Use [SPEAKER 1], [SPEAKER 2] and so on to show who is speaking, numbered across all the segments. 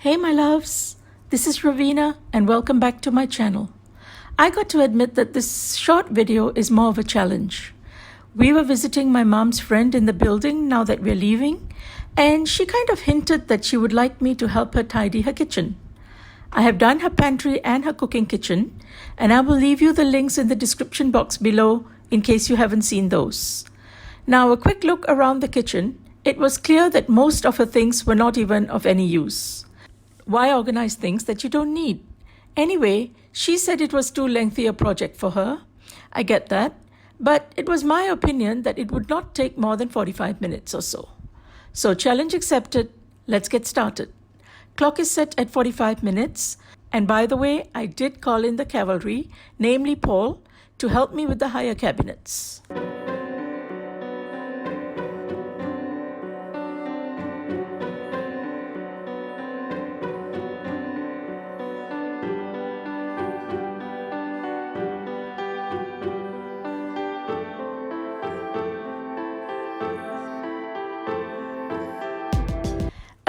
[SPEAKER 1] Hey my loves, this is Raveena and welcome back to my channel. I got to admit that this short video is more of a challenge. We were visiting my mom's friend in the building now that we're leaving, and she kind of hinted that she would like me to help her tidy her kitchen. I have done her pantry and her cooking kitchen, and I will leave you the links in the description box below in case you haven't seen those. Now, a quick look around the kitchen. It was clear that most of her things were not even of any use. Why organize things that you don't need? Anyway, she said it was too lengthy a project for her. I get that, but it was my opinion that it would not take more than 45 minutes or so. So, challenge accepted. Let's get started. Clock is set at 45 minutes. And by the way, I did call in the cavalry, namely Paul, to help me with the higher cabinets.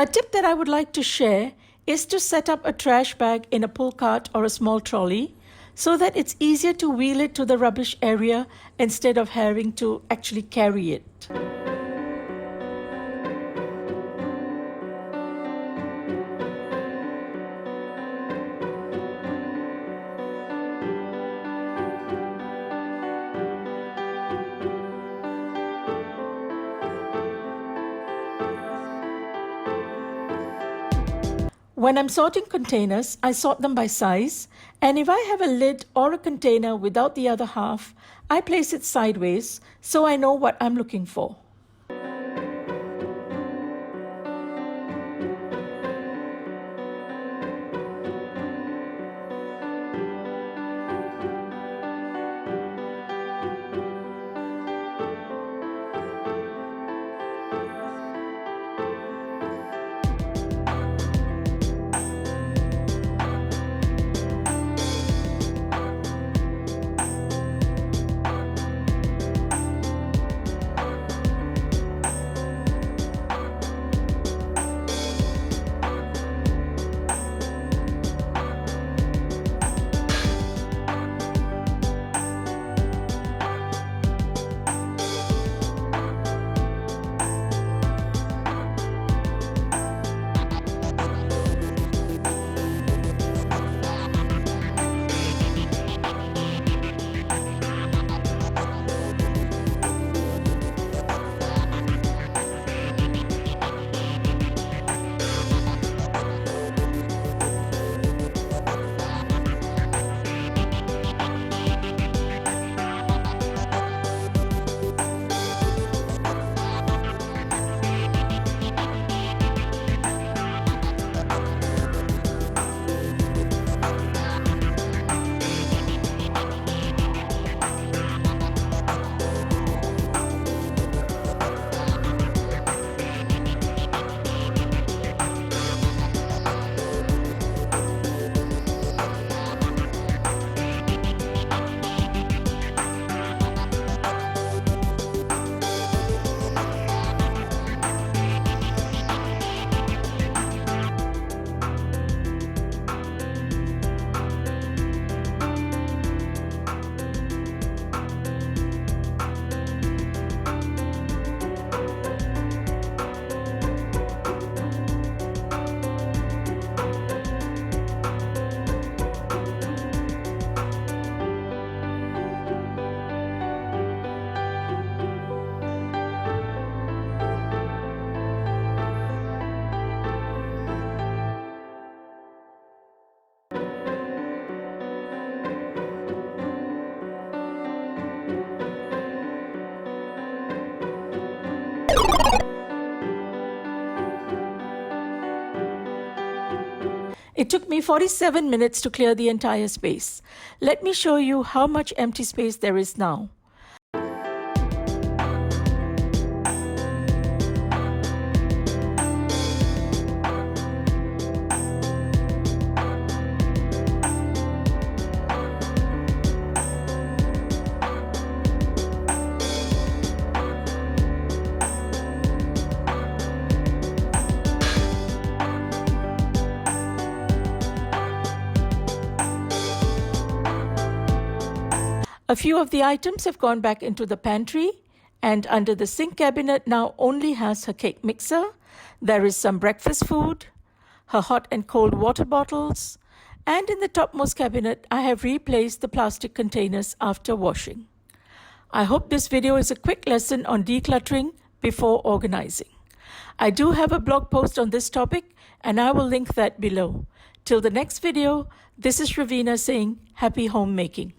[SPEAKER 1] A tip that I would like to share is to set up a trash bag in a pull cart or a small trolley so that it's easier to wheel it to the rubbish area instead of having to actually carry it. When I'm sorting containers, I sort them by size, and if I have a lid or a container without the other half, I place it sideways so I know what I'm looking for. It took me 47 minutes to clear the entire space. Let me show you how much empty space there is now. A few of the items have gone back into the pantry, and under the sink cabinet now only has her cake mixer. There is some breakfast food, her hot and cold water bottles, and in the topmost cabinet, I have replaced the plastic containers after washing. I hope this video is a quick lesson on decluttering before organizing. I do have a blog post on this topic, and I will link that below. Till the next video, this is Raveena saying happy homemaking.